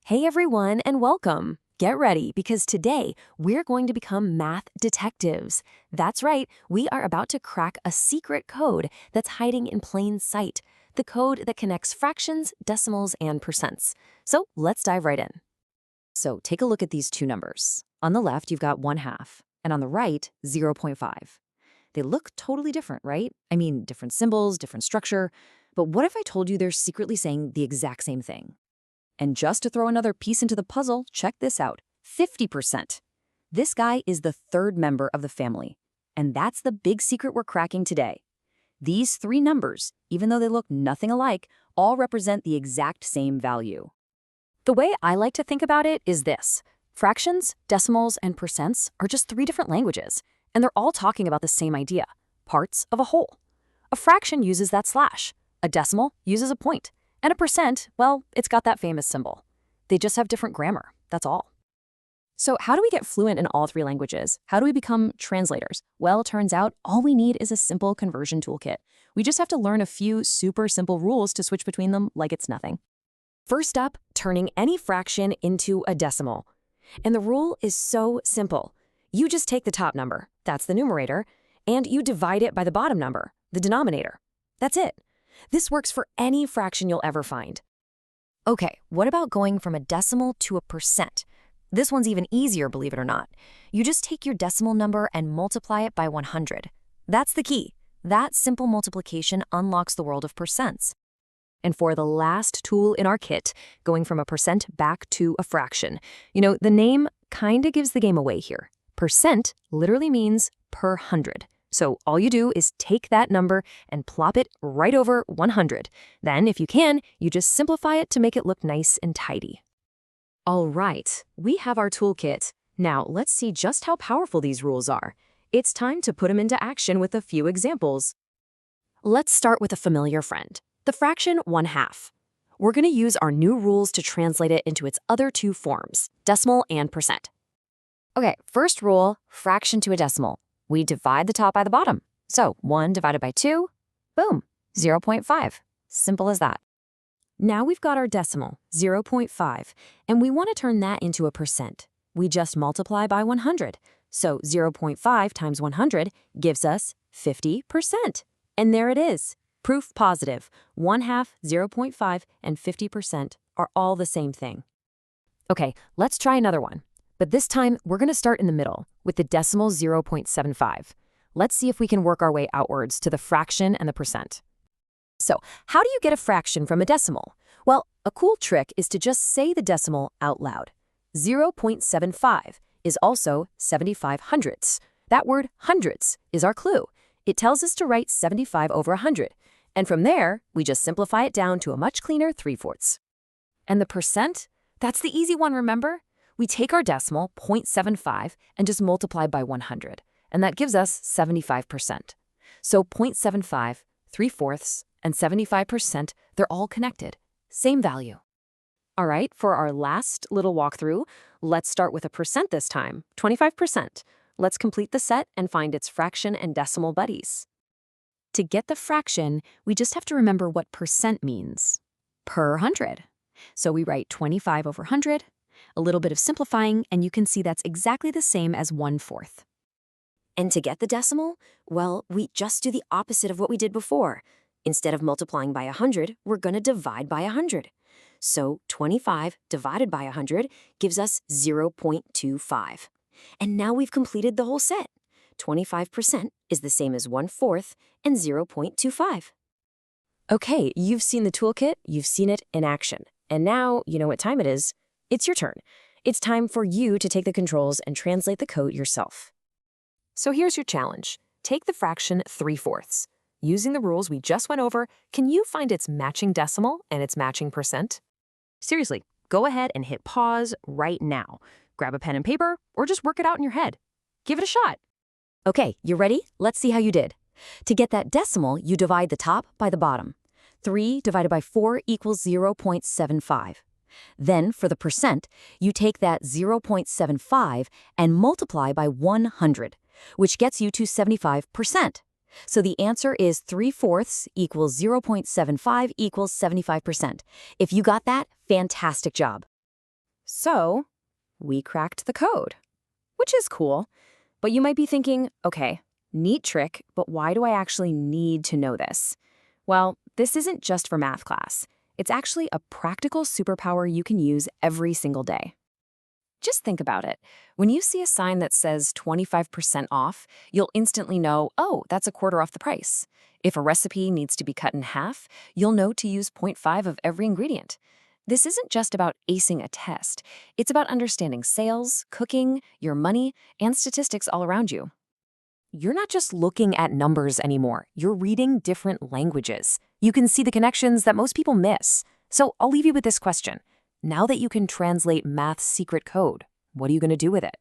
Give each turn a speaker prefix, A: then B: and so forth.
A: Hey everyone, and welcome. Get ready because today we're going to become math detectives. That's right, we are about to crack a secret code that's hiding in plain sight, the code that connects fractions, decimals, and percents. So let's dive right in. So take a look at these two numbers. On the left, you've got 1/2, and on the right, 0.5. They look totally different, right? I mean, different symbols, different structure. But what if I told you they're secretly saying the exact same thing? And just to throw another piece into the puzzle, check this out, 50%. This guy is the third member of the family. And that's the big secret we're cracking today. These three numbers, even though they look nothing alike, all represent the exact same value. The way I like to think about it is this. Fractions, decimals, and percents are just three different languages, and they're all talking about the same idea, parts of a whole. A fraction uses that slash, a decimal uses a point, and a percent, well, it's got that famous symbol. They just have different grammar, that's all. So how do we get fluent in all three languages? How do we become translators? Well, turns out all we need is a simple conversion toolkit. We just have to learn a few super simple rules to switch between them like it's nothing. First up, turning any fraction into a decimal. And the rule is so simple. You just take the top number, that's the numerator, and you divide it by the bottom number, the denominator. That's it. This works for any fraction you'll ever find. Okay, what about going from a decimal to a percent? This one's even easier, believe it or not. You just take your decimal number and multiply it by 100. That's the key. That simple multiplication unlocks the world of percents. And for the last tool in our kit, going from a percent back to a fraction. The name kinda gives the game away here. Percent literally means per 100. So all you do is take that number and plop it right over 100. Then, if you can, you just simplify it to make it look nice and tidy. All right, we have our toolkit. Now, let's see just how powerful these rules are. It's time to put them into action with a few examples. Let's start with a familiar friend, the fraction 1/2. We're going to use our new rules to translate it into its other two forms, decimal and percent. Okay, first rule, fraction to a decimal. We divide the top by the bottom. So 1 divided by 2, boom, 0.5. Simple as that. Now we've got our decimal, 0.5, and we want to turn that into a percent. We just multiply by 100. So 0.5 times 100 gives us 50%. And there it is. Proof positive. 1/2, 0.5, and 50% are all the same thing. Okay, let's try another one. But this time, we're going to start in the middle with the decimal 0.75. Let's see if we can work our way outwards to the fraction and the percent. So, how do you get a fraction from a decimal? Well, a cool trick is to just say the decimal out loud. 0.75 is also 75 hundredths. That word hundredths is our clue. It tells us to write 75 over 100. And from there, we just simplify it down to a much cleaner 3/4. And the percent? That's the easy one, remember? We take our decimal, 0.75, and just multiply by 100, and that gives us 75%. So 0.75, 3/4, and 75%, they're all connected. Same value. All right, for our last little walkthrough, let's start with a percent this time, 25%. Let's complete the set and find its fraction and decimal buddies. To get the fraction, we just have to remember what percent means. Per 100. So we write 25 over 100, a little bit of simplifying, and you can see that's exactly the same as 1/4. And to get the decimal, well, we just do the opposite of what we did before. Instead of multiplying by 100, we're going to divide by 100. So 25 divided by 100 gives us 0.25. And now we've completed the whole set. 25% is the same as 1/4 and 0.25. Okay, you've seen the toolkit, you've seen it in action. And now you know what time it is. It's your turn. It's time for you to take the controls and translate the code yourself. So here's your challenge. Take the fraction 3/4. Using the rules we just went over, can you find its matching decimal and its matching percent? Seriously, go ahead and hit pause right now. Grab a pen and paper, or just work it out in your head. Give it a shot. Okay, you ready? Let's see how you did. To get that decimal, you divide the top by the bottom. 3 divided by 4 equals 0.75. Then, for the percent, you take that 0.75 and multiply by 100, which gets you to 75%. So the answer is 3/4 equals 0.75 equals 75%. If you got that, fantastic job. So, we cracked the code, which is cool. But you might be thinking, okay, neat trick, but why do I actually need to know this? Well, this isn't just for math class. It's actually a practical superpower you can use every single day. Just think about it. When you see a sign that says 25% off, you'll instantly know, oh, that's a quarter off the price. If a recipe needs to be cut in half, you'll know to use 0.5 of every ingredient. This isn't just about acing a test. It's about understanding sales, cooking, your money, and statistics all around you. You're not just looking at numbers anymore. You're reading different languages. You can see the connections that most people miss. So I'll leave you with this question. Now that you can translate math's secret code, what are you going to do with it?